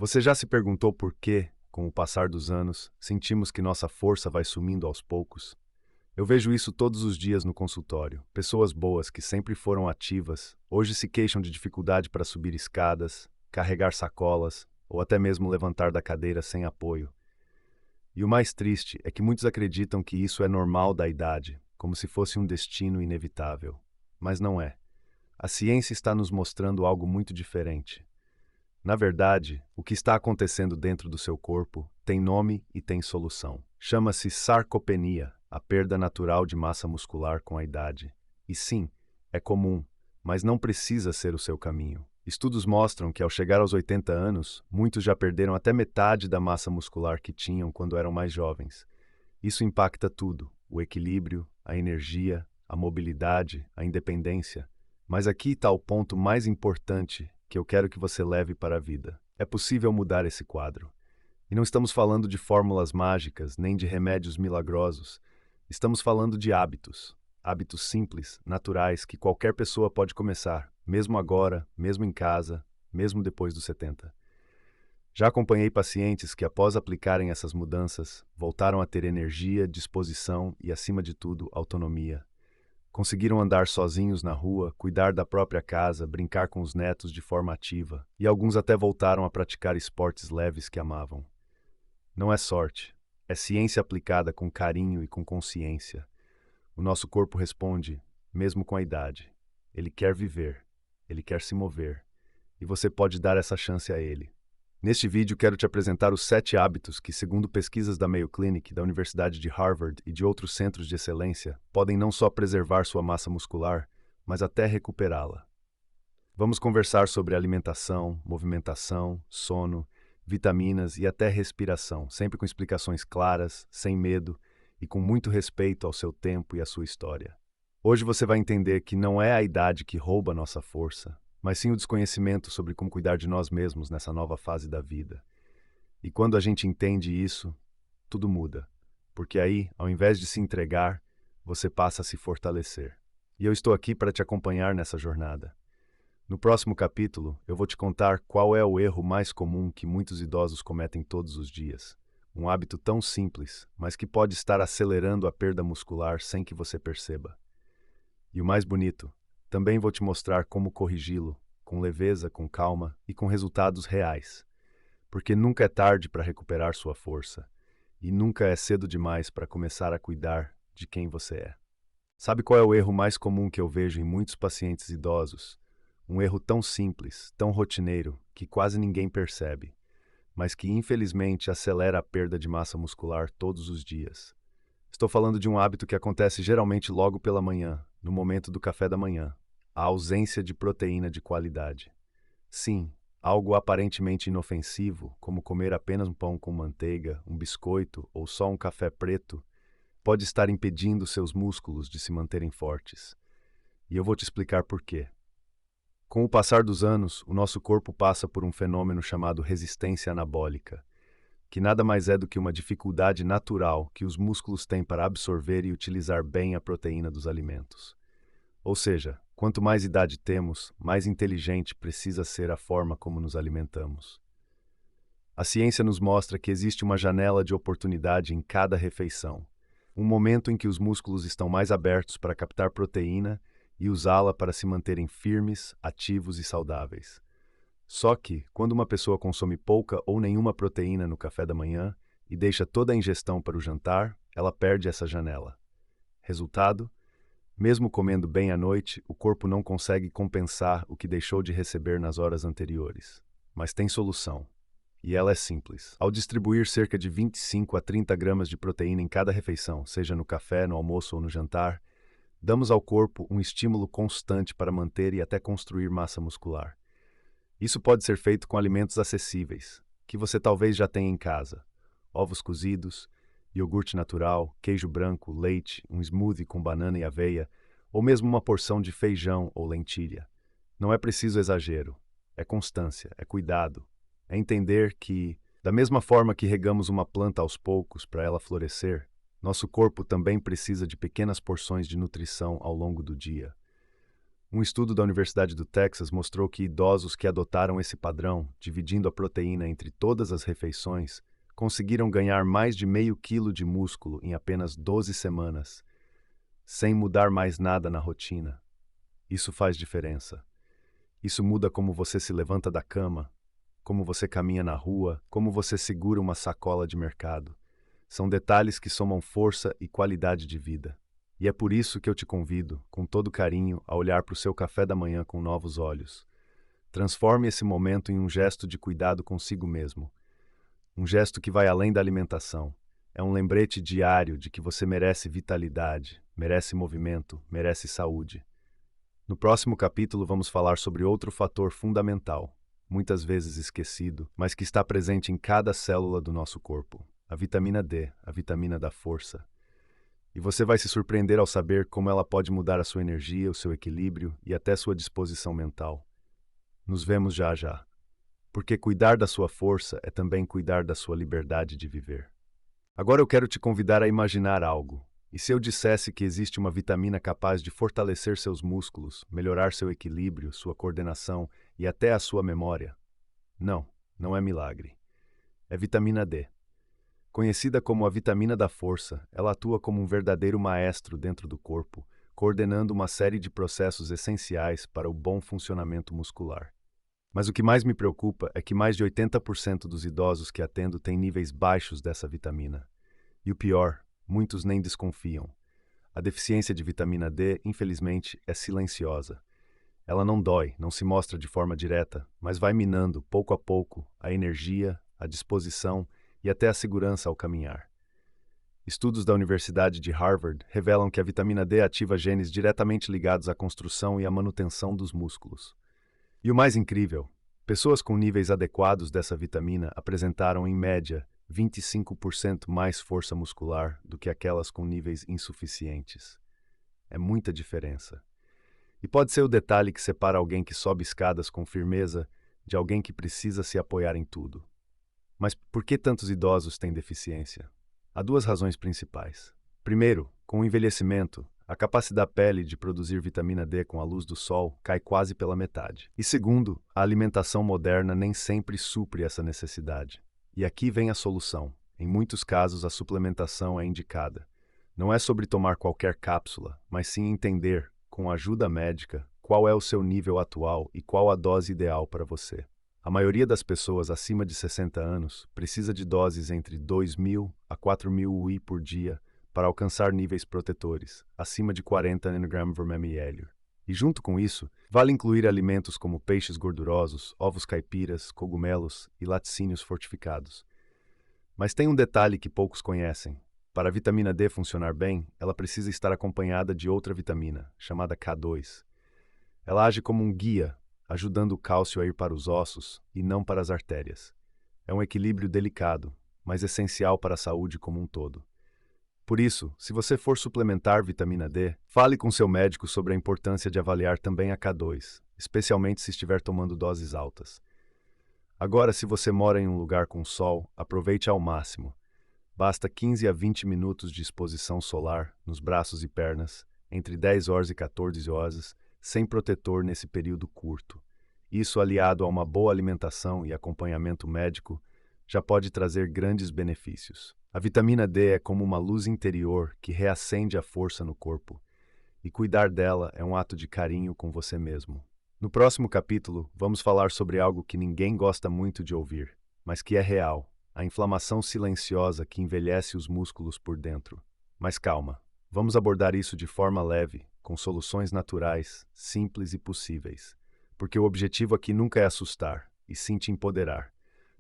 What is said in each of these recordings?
Você já se perguntou por que, com o passar dos anos, sentimos que nossa força vai sumindo aos poucos? Eu vejo isso todos os dias no consultório. Pessoas boas que sempre foram ativas, hoje se queixam de dificuldade para subir escadas, carregar sacolas ou até mesmo levantar da cadeira sem apoio. E o mais triste é que muitos acreditam que isso é normal da idade, como se fosse um destino inevitável. Mas não é. A ciência está nos mostrando algo muito diferente. Na verdade, o que está acontecendo dentro do seu corpo tem nome e tem solução. Chama-se sarcopenia, a perda natural de massa muscular com a idade. E sim, é comum, mas não precisa ser o seu caminho. Estudos mostram que ao chegar aos 80 anos, muitos já perderam até metade da massa muscular que tinham quando eram mais jovens. Isso impacta tudo: o equilíbrio, a energia, a mobilidade, a independência. Mas aqui está o ponto mais importante que eu quero que você leve para a vida. É possível mudar esse quadro. E não estamos falando de fórmulas mágicas, nem de remédios milagrosos. Estamos falando de hábitos. Hábitos simples, naturais, que qualquer pessoa pode começar, mesmo agora, mesmo em casa, mesmo depois dos 70. Já acompanhei pacientes que, após aplicarem essas mudanças, voltaram a ter energia, disposição e, acima de tudo, autonomia. Conseguiram andar sozinhos na rua, cuidar da própria casa, brincar com os netos de forma ativa, e alguns até voltaram a praticar esportes leves que amavam. Não é sorte, é ciência aplicada com carinho e com consciência. O nosso corpo responde, mesmo com a idade. Ele quer viver, ele quer se mover, e você pode dar essa chance a ele. Neste vídeo, quero te apresentar os 7 hábitos que, segundo pesquisas da Mayo Clinic, da Universidade de Harvard e de outros centros de excelência, podem não só preservar sua massa muscular, mas até recuperá-la. Vamos conversar sobre alimentação, movimentação, sono, vitaminas e até respiração, sempre com explicações claras, sem medo e com muito respeito ao seu tempo e à sua história. Hoje você vai entender que não é a idade que rouba nossa força, mas sim o desconhecimento sobre como cuidar de nós mesmos nessa nova fase da vida. E quando a gente entende isso, tudo muda, porque aí, ao invés de se entregar, você passa a se fortalecer. E eu estou aqui para te acompanhar nessa jornada. No próximo capítulo, eu vou te contar qual é o erro mais comum que muitos idosos cometem todos os dias. Um hábito tão simples, mas que pode estar acelerando a perda muscular sem que você perceba. E o mais bonito, também vou te mostrar como corrigi-lo, com leveza, com calma e com resultados reais. Porque nunca é tarde para recuperar sua força, e nunca é cedo demais para começar a cuidar de quem você é. Sabe qual é o erro mais comum que eu vejo em muitos pacientes idosos? Um erro tão simples, tão rotineiro, que quase ninguém percebe, mas que infelizmente acelera a perda de massa muscular todos os dias. Estou falando de um hábito que acontece geralmente logo pela manhã, no momento do café da manhã: a ausência de proteína de qualidade. Sim, algo aparentemente inofensivo, como comer apenas um pão com manteiga, um biscoito ou só um café preto, pode estar impedindo seus músculos de se manterem fortes. E eu vou te explicar por quê. Com o passar dos anos, o nosso corpo passa por um fenômeno chamado resistência anabólica, que nada mais é do que uma dificuldade natural que os músculos têm para absorver e utilizar bem a proteína dos alimentos. Ou seja, quanto mais idade temos, mais inteligente precisa ser a forma como nos alimentamos. A ciência nos mostra que existe uma janela de oportunidade em cada refeição, um momento em que os músculos estão mais abertos para captar proteína e usá-la para se manterem firmes, ativos e saudáveis. Só que, quando uma pessoa consome pouca ou nenhuma proteína no café da manhã e deixa toda a ingestão para o jantar, ela perde essa janela. Resultado? Mesmo comendo bem à noite, o corpo não consegue compensar o que deixou de receber nas horas anteriores. Mas tem solução. E ela é simples. Ao distribuir cerca de 25 a 30 gramas de proteína em cada refeição, seja no café, no almoço ou no jantar, damos ao corpo um estímulo constante para manter e até construir massa muscular. Isso pode ser feito com alimentos acessíveis, que você talvez já tenha em casa: ovos cozidos, iogurte natural, queijo branco, leite, um smoothie com banana e aveia, ou mesmo uma porção de feijão ou lentilha. Não é preciso exagero, é constância, é cuidado, é entender que, da mesma forma que regamos uma planta aos poucos para ela florescer, nosso corpo também precisa de pequenas porções de nutrição ao longo do dia. Um estudo da Universidade do Texas mostrou que idosos que adotaram esse padrão, dividindo a proteína entre todas as refeições, conseguiram ganhar mais de meio quilo de músculo em apenas 12 semanas, sem mudar mais nada na rotina. Isso faz diferença. Isso muda como você se levanta da cama, como você caminha na rua, como você segura uma sacola de mercado. São detalhes que somam força e qualidade de vida. E é por isso que eu te convido, com todo carinho, a olhar para o seu café da manhã com novos olhos. Transforme esse momento em um gesto de cuidado consigo mesmo. Um gesto que vai além da alimentação. É um lembrete diário de que você merece vitalidade, merece movimento, merece saúde. No próximo capítulo, vamos falar sobre outro fator fundamental, muitas vezes esquecido, mas que está presente em cada célula do nosso corpo: a vitamina D, a vitamina da força. E você vai se surpreender ao saber como ela pode mudar a sua energia, o seu equilíbrio e até sua disposição mental. Nos vemos já já. Porque cuidar da sua força é também cuidar da sua liberdade de viver. Agora eu quero te convidar a imaginar algo. E se eu dissesse que existe uma vitamina capaz de fortalecer seus músculos, melhorar seu equilíbrio, sua coordenação e até a sua memória? Não, não é milagre. É vitamina D. Conhecida como a vitamina da força, ela atua como um verdadeiro maestro dentro do corpo, coordenando uma série de processos essenciais para o bom funcionamento muscular. Mas o que mais me preocupa é que mais de 80% dos idosos que atendo têm níveis baixos dessa vitamina. E o pior, muitos nem desconfiam. A deficiência de vitamina D, infelizmente, é silenciosa. Ela não dói, não se mostra de forma direta, mas vai minando, pouco a pouco, a energia, a disposição e até a segurança ao caminhar. Estudos da Universidade de Harvard revelam que a vitamina D ativa genes diretamente ligados à construção e à manutenção dos músculos. E o mais incrível, pessoas com níveis adequados dessa vitamina apresentaram, em média, 25% mais força muscular do que aquelas com níveis insuficientes. É muita diferença. E pode ser o detalhe que separa alguém que sobe escadas com firmeza de alguém que precisa se apoiar em tudo. Mas por que tantos idosos têm deficiência? Há duas razões principais. Primeiro, com o envelhecimento, a capacidade da pele de produzir vitamina D com a luz do sol cai quase pela metade. E segundo, a alimentação moderna nem sempre supre essa necessidade. E aqui vem a solução. Em muitos casos, a suplementação é indicada. Não é sobre tomar qualquer cápsula, mas sim entender, com ajuda médica, qual é o seu nível atual e qual a dose ideal para você. A maioria das pessoas acima de 60 anos precisa de doses entre 2.000 a 4.000 UI por dia para alcançar níveis protetores, acima de 40 ng/ml. E junto com isso, vale incluir alimentos como peixes gordurosos, ovos caipiras, cogumelos e laticínios fortificados. Mas tem um detalhe que poucos conhecem. Para a vitamina D funcionar bem, ela precisa estar acompanhada de outra vitamina, chamada K2. Ela age como um guia, ajudando o cálcio a ir para os ossos e não para as artérias. É um equilíbrio delicado, mas essencial para a saúde como um todo. Por isso, se você for suplementar vitamina D, fale com seu médico sobre a importância de avaliar também a K2, especialmente se estiver tomando doses altas. Agora, se você mora em um lugar com sol, aproveite ao máximo. Basta 15 a 20 minutos de exposição solar nos braços e pernas, entre 10 horas e 14 horas, sem protetor nesse período curto. Isso, aliado a uma boa alimentação e acompanhamento médico, já pode trazer grandes benefícios. A vitamina D é como uma luz interior que reacende a força no corpo, e cuidar dela é um ato de carinho com você mesmo. No próximo capítulo, vamos falar sobre algo que ninguém gosta muito de ouvir, mas que é real: a inflamação silenciosa que envelhece os músculos por dentro. Mas calma, vamos abordar isso de forma leve, com soluções naturais, simples e possíveis. Porque o objetivo aqui nunca é assustar, e sim te empoderar.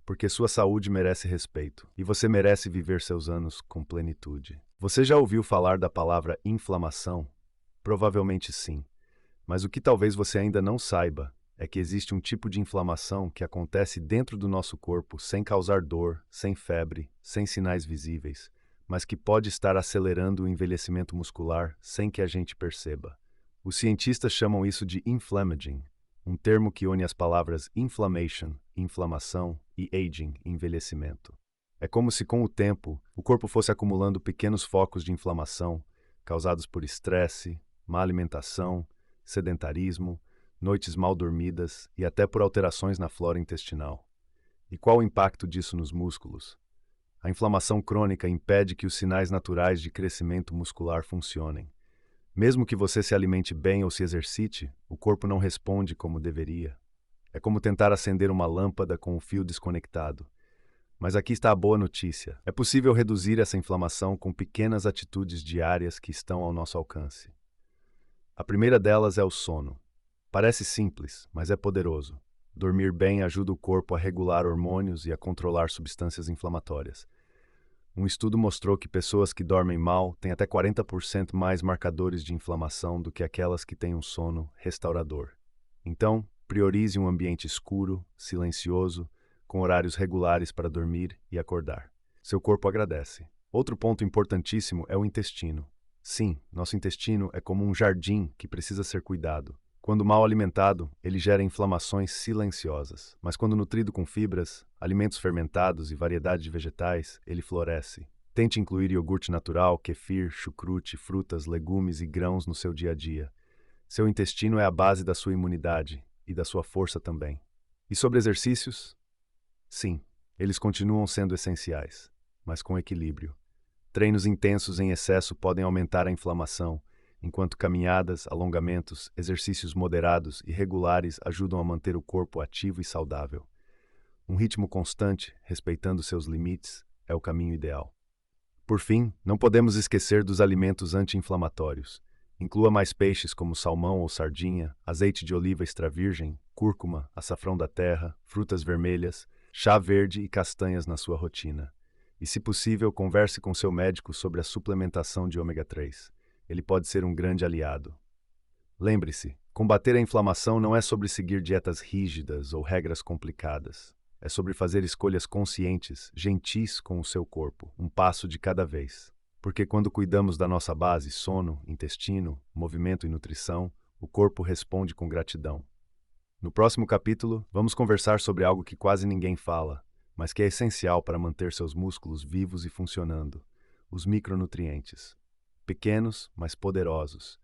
Porque sua saúde merece respeito, e você merece viver seus anos com plenitude. Você já ouviu falar da palavra inflamação? Provavelmente sim. Mas o que talvez você ainda não saiba é que existe um tipo de inflamação que acontece dentro do nosso corpo sem causar dor, sem febre, sem sinais visíveis, mas que pode estar acelerando o envelhecimento muscular sem que a gente perceba. Os cientistas chamam isso de inflammaging, um termo que une as palavras inflammation, inflamação, e aging, envelhecimento. É como se, com o tempo, o corpo fosse acumulando pequenos focos de inflamação, causados por estresse, má alimentação, sedentarismo, noites mal dormidas e até por alterações na flora intestinal. E qual o impacto disso nos músculos? A inflamação crônica impede que os sinais naturais de crescimento muscular funcionem. Mesmo que você se alimente bem ou se exercite, o corpo não responde como deveria. É como tentar acender uma lâmpada com o fio desconectado. Mas aqui está a boa notícia. É possível reduzir essa inflamação com pequenas atitudes diárias que estão ao nosso alcance. A primeira delas é o sono. Parece simples, mas é poderoso. Dormir bem ajuda o corpo a regular hormônios e a controlar substâncias inflamatórias. Um estudo mostrou que pessoas que dormem mal têm até 40% mais marcadores de inflamação do que aquelas que têm um sono restaurador. Então, priorize um ambiente escuro, silencioso, com horários regulares para dormir e acordar. Seu corpo agradece. Outro ponto importantíssimo é o intestino. Sim, nosso intestino é como um jardim que precisa ser cuidado. Quando mal alimentado, ele gera inflamações silenciosas, mas quando nutrido com fibras, alimentos fermentados e variedade de vegetais, ele floresce. Tente incluir iogurte natural, kefir, chucrute, frutas, legumes e grãos no seu dia a dia. Seu intestino é a base da sua imunidade e da sua força também. E sobre exercícios? Sim, eles continuam sendo essenciais, mas com equilíbrio. Treinos intensos em excesso podem aumentar a inflamação, enquanto caminhadas, alongamentos, exercícios moderados e regulares ajudam a manter o corpo ativo e saudável. Um ritmo constante, respeitando seus limites, é o caminho ideal. Por fim, não podemos esquecer dos alimentos anti-inflamatórios. Inclua mais peixes como salmão ou sardinha, azeite de oliva extra virgem, cúrcuma, açafrão da terra, frutas vermelhas, chá verde e castanhas na sua rotina. E, se possível, converse com seu médico sobre a suplementação de ômega 3. Ele pode ser um grande aliado. Lembre-se, combater a inflamação não é sobre seguir dietas rígidas ou regras complicadas. É sobre fazer escolhas conscientes, gentis com o seu corpo, um passo de cada vez. Porque quando cuidamos da nossa base, sono, intestino, movimento e nutrição, o corpo responde com gratidão. No próximo capítulo, vamos conversar sobre algo que quase ninguém fala, mas que é essencial para manter seus músculos vivos e funcionando: os micronutrientes. Pequenos, mas poderosos.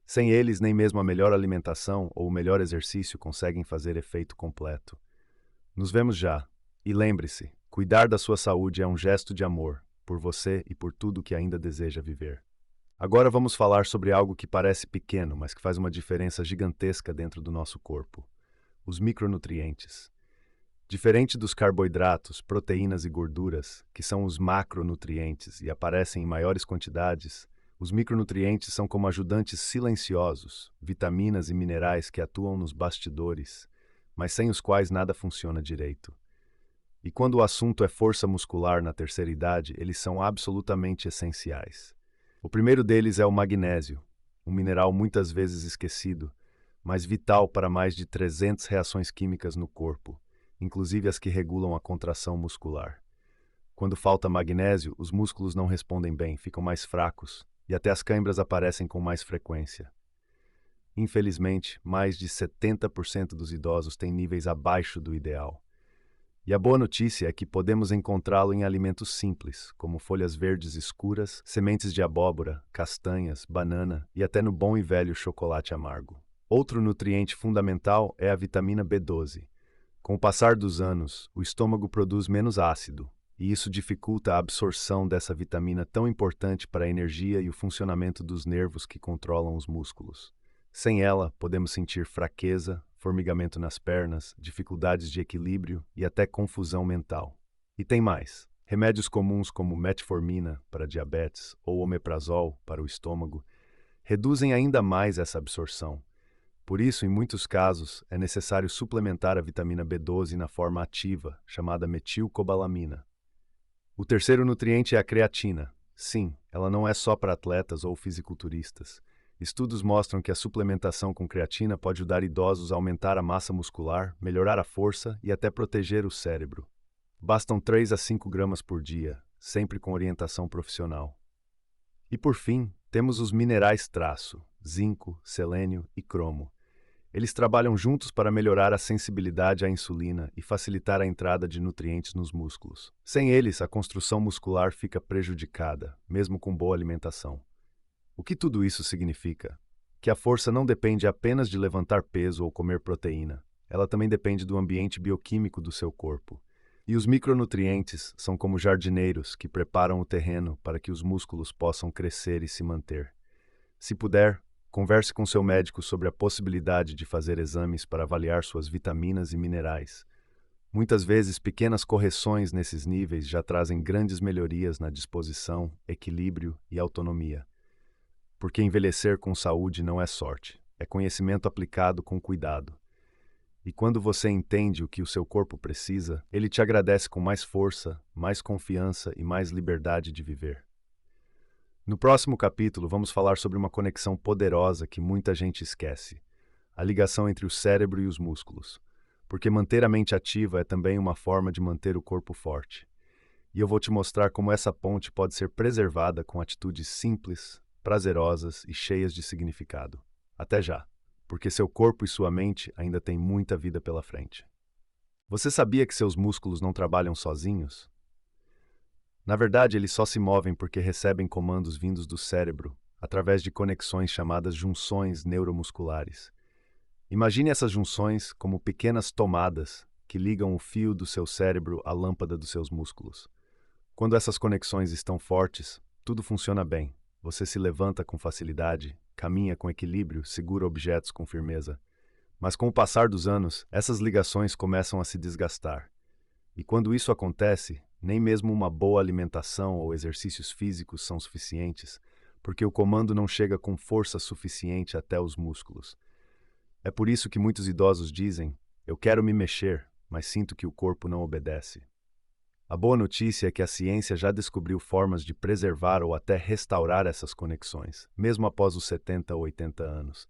Sem eles, nem mesmo a melhor alimentação ou o melhor exercício conseguem fazer efeito completo. Nos vemos já. E lembre-se, cuidar da sua saúde é um gesto de amor, por você e por tudo que ainda deseja viver. Agora vamos falar sobre algo que parece pequeno, mas que faz uma diferença gigantesca dentro do nosso corpo: os micronutrientes. Diferente dos carboidratos, proteínas e gorduras, que são os macronutrientes e aparecem em maiores quantidades, os micronutrientes são como ajudantes silenciosos, vitaminas e minerais que atuam nos bastidores, mas sem os quais nada funciona direito. E quando o assunto é força muscular na terceira idade, eles são absolutamente essenciais. O primeiro deles é o magnésio, um mineral muitas vezes esquecido, mas vital para mais de 300 reações químicas no corpo, inclusive as que regulam a contração muscular. Quando falta magnésio, os músculos não respondem bem, ficam mais fracos, e até as câimbras aparecem com mais frequência. Infelizmente, mais de 70% dos idosos têm níveis abaixo do ideal. E a boa notícia é que podemos encontrá-lo em alimentos simples, como folhas verdes escuras, sementes de abóbora, castanhas, banana e até no bom e velho chocolate amargo. Outro nutriente fundamental é a vitamina B12. Com o passar dos anos, o estômago produz menos ácido, e isso dificulta a absorção dessa vitamina tão importante para a energia e o funcionamento dos nervos que controlam os músculos. Sem ela, podemos sentir fraqueza, formigamento nas pernas, dificuldades de equilíbrio e até confusão mental. E tem mais. Remédios comuns como metformina para diabetes ou omeprazol para o estômago reduzem ainda mais essa absorção. Por isso, em muitos casos, é necessário suplementar a vitamina B12 na forma ativa, chamada metilcobalamina. O terceiro nutriente é a creatina. Sim, ela não é só para atletas ou fisiculturistas. Estudos mostram que a suplementação com creatina pode ajudar idosos a aumentar a massa muscular, melhorar a força e até proteger o cérebro. Bastam 3 a 5 gramas por dia, sempre com orientação profissional. E por fim, temos os minerais traço, zinco, selênio e cromo. Eles trabalham juntos para melhorar a sensibilidade à insulina e facilitar a entrada de nutrientes nos músculos. Sem eles, a construção muscular fica prejudicada, mesmo com boa alimentação. O que tudo isso significa? que a força não depende apenas de levantar peso ou comer proteína. Ela também depende do ambiente bioquímico do seu corpo. E os micronutrientes são como jardineiros que preparam o terreno para que os músculos possam crescer e se manter. Se puder, converse com seu médico sobre a possibilidade de fazer exames para avaliar suas vitaminas e minerais. Muitas vezes, pequenas correções nesses níveis já trazem grandes melhorias na disposição, equilíbrio e autonomia. Porque envelhecer com saúde não é sorte, é conhecimento aplicado com cuidado. E quando você entende o que o seu corpo precisa, ele te agradece com mais força, mais confiança e mais liberdade de viver. No próximo capítulo, vamos falar sobre uma conexão poderosa que muita gente esquece: a ligação entre o cérebro e os músculos. Porque manter a mente ativa é também uma forma de manter o corpo forte. E eu vou te mostrar como essa ponte pode ser preservada com atitudes simples, prazerosas e cheias de significado. Até já, porque seu corpo e sua mente ainda têm muita vida pela frente. Você sabia que seus músculos não trabalham sozinhos? Na verdade, eles só se movem porque recebem comandos vindos do cérebro, através de conexões chamadas junções neuromusculares. Imagine essas junções como pequenas tomadas que ligam o fio do seu cérebro à lâmpada dos seus músculos. Quando essas conexões estão fortes, tudo funciona bem. Você se levanta com facilidade, caminha com equilíbrio, segura objetos com firmeza. Mas com o passar dos anos, essas ligações começam a se desgastar. E quando isso acontece, nem mesmo uma boa alimentação ou exercícios físicos são suficientes, porque o comando não chega com força suficiente até os músculos. É por isso que muitos idosos dizem: "Eu quero me mexer, mas sinto que o corpo não obedece." A boa notícia é que a ciência já descobriu formas de preservar ou até restaurar essas conexões, mesmo após os 70 ou 80 anos.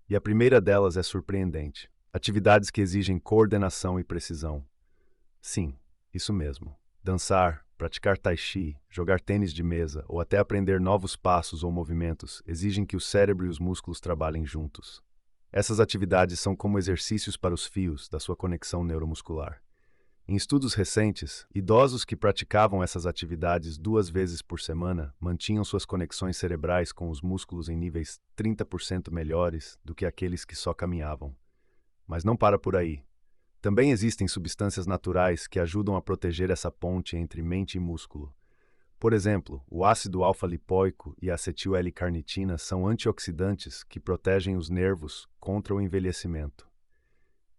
E a primeira delas é surpreendente: atividades que exigem coordenação e precisão. Sim, isso mesmo. Dançar, praticar tai chi, jogar tênis de mesa ou até aprender novos passos ou movimentos exigem que o cérebro e os músculos trabalhem juntos. Essas atividades são como exercícios para os fios da sua conexão neuromuscular. Em estudos recentes, idosos que praticavam essas atividades 2 vezes por semana mantinham suas conexões cerebrais com os músculos em níveis 30% melhores do que aqueles que só caminhavam. Mas não para por aí. Também existem substâncias naturais que ajudam a proteger essa ponte entre mente e músculo. Por exemplo, o ácido alfa-lipoico e a acetil-L-carnitina são antioxidantes que protegem os nervos contra o envelhecimento.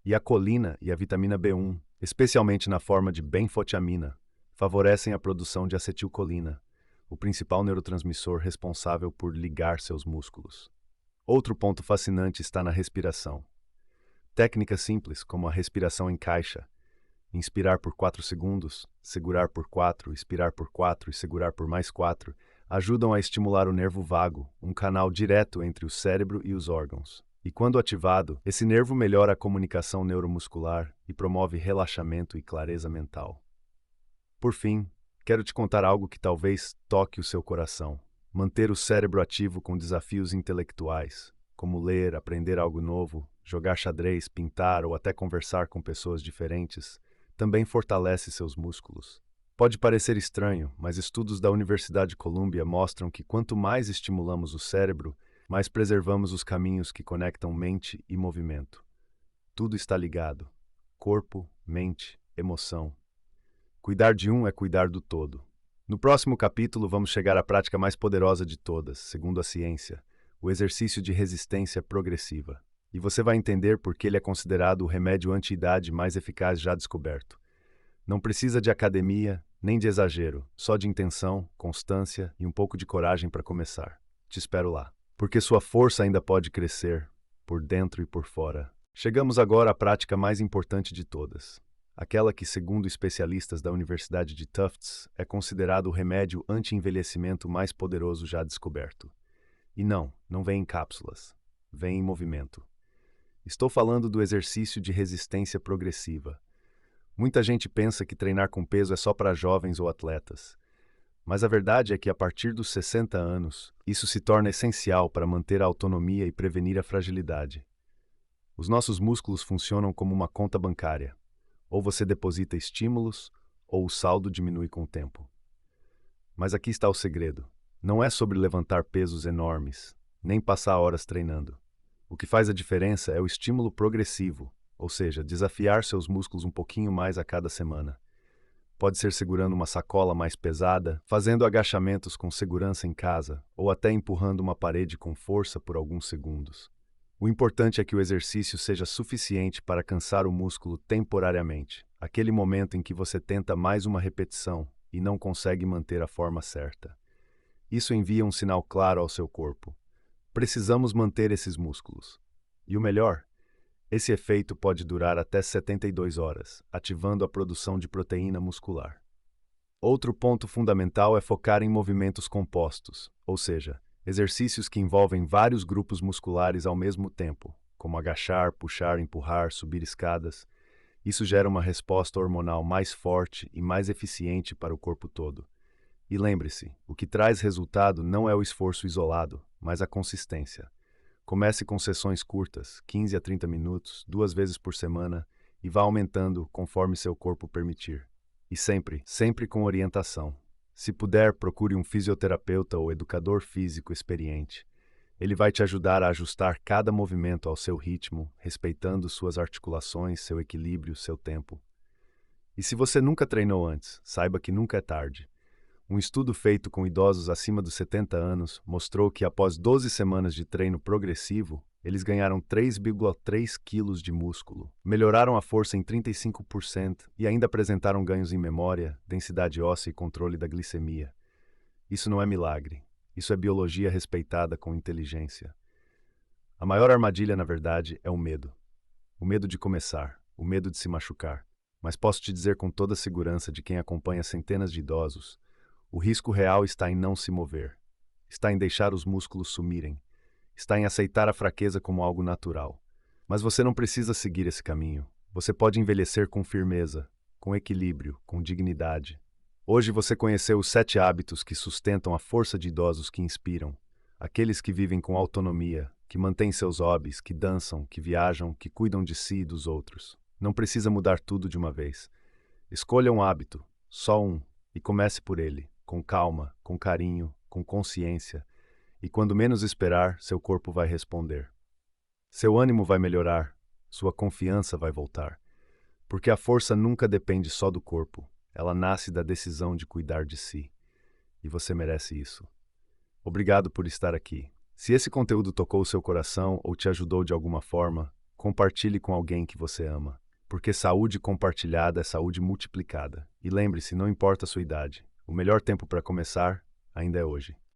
E a colina e a vitamina B1, especialmente na forma de benfotiamina, favorecem a produção de acetilcolina, o principal neurotransmissor responsável por ligar seus músculos. Outro ponto fascinante está na respiração. Técnicas simples, como a respiração em caixa, inspirar por 4 segundos, segurar por 4, expirar por 4 e segurar por mais 4, ajudam a estimular o nervo vago, um canal direto entre o cérebro e os órgãos. E quando ativado, esse nervo melhora a comunicação neuromuscular e promove relaxamento e clareza mental. Por fim, quero te contar algo que talvez toque o seu coração: manter o cérebro ativo com desafios intelectuais, como ler, aprender algo novo, jogar xadrez, pintar ou até conversar com pessoas diferentes, também fortalece seus músculos. Pode parecer estranho, mas estudos da Universidade de Columbia mostram que quanto mais estimulamos o cérebro, mais preservamos os caminhos que conectam mente e movimento. Tudo está ligado: corpo, mente, emoção. Cuidar de um é cuidar do todo. No próximo capítulo, vamos chegar à prática mais poderosa de todas, segundo a ciência: o exercício de resistência progressiva. E você vai entender por que ele é considerado o remédio anti-idade mais eficaz já descoberto. Não precisa de academia, nem de exagero, só de intenção, constância e um pouco de coragem para começar. Te espero lá, porque sua força ainda pode crescer, por dentro e por fora. Chegamos agora à prática mais importante de todas, aquela que, segundo especialistas da Universidade de Tufts, é considerado o remédio anti-envelhecimento mais poderoso já descoberto. E não vem em cápsulas, vem em movimento. Estou falando do exercício de resistência progressiva. Muita gente pensa que treinar com peso é só para jovens ou atletas. Mas a verdade é que a partir dos 60 anos, isso se torna essencial para manter a autonomia e prevenir a fragilidade. Os nossos músculos funcionam como uma conta bancária. Ou você deposita estímulos, ou o saldo diminui com o tempo. Mas aqui está o segredo. Não é sobre levantar pesos enormes. nem passar horas treinando. O que faz a diferença é o estímulo progressivo, ou seja, desafiar seus músculos um pouquinho mais a cada semana. Pode ser segurando uma sacola mais pesada, fazendo agachamentos com segurança em casa, ou até empurrando uma parede com força por alguns segundos. O importante é que o exercício seja suficiente para cansar o músculo temporariamente, aquele momento em que você tenta mais uma repetição e não consegue manter a forma certa. Isso envia um sinal claro ao seu corpo. Precisamos manter esses músculos. E o melhor, esse efeito pode durar até 72 horas, ativando a produção de proteína muscular. Outro ponto fundamental é focar em movimentos compostos, ou seja, exercícios que envolvem vários grupos musculares ao mesmo tempo, como agachar, puxar, empurrar, subir escadas. Isso gera uma resposta hormonal mais forte e mais eficiente para o corpo todo. E lembre-se, o que traz resultado não é o esforço isolado, mas a consistência. Comece com sessões curtas, 15 a 30 minutos, 2 vezes por semana, e vá aumentando conforme seu corpo permitir. E sempre, sempre com orientação. Se puder, procure um fisioterapeuta ou educador físico experiente. Ele vai te ajudar a ajustar cada movimento ao seu ritmo, respeitando suas articulações, seu equilíbrio, seu tempo. E se você nunca treinou antes, saiba que nunca é tarde. Um estudo feito com idosos acima dos 70 anos mostrou que após 12 semanas de treino progressivo, eles ganharam 3,3 quilos de músculo, melhoraram a força em 35% e ainda apresentaram ganhos em memória, densidade óssea e controle da glicemia. Isso não é milagre. Isso é biologia respeitada com inteligência. A maior armadilha, na verdade, é o medo. O medo de começar, o medo de se machucar. Mas posso te dizer com toda a segurança de quem acompanha centenas de idosos, o risco real está em não se mover, está em deixar os músculos sumirem, está em aceitar a fraqueza como algo natural. Mas você não precisa seguir esse caminho. Você pode envelhecer com firmeza, com equilíbrio, com dignidade. Hoje você conheceu os 7 hábitos que sustentam a força de idosos que inspiram, aqueles que vivem com autonomia, que mantêm seus hobbies, que dançam, que viajam, que cuidam de si e dos outros. Não precisa mudar tudo de uma vez. Escolha um hábito, só um, e comece por ele, com calma, com carinho, com consciência, e quando menos esperar, seu corpo vai responder. Seu ânimo vai melhorar, sua confiança vai voltar, porque a força nunca depende só do corpo, ela nasce da decisão de cuidar de si, e você merece isso. Obrigado por estar aqui. Se esse conteúdo tocou o seu coração ou te ajudou de alguma forma, compartilhe com alguém que você ama, porque saúde compartilhada é saúde multiplicada. E lembre-se, não importa a sua idade, o melhor tempo para começar ainda é hoje.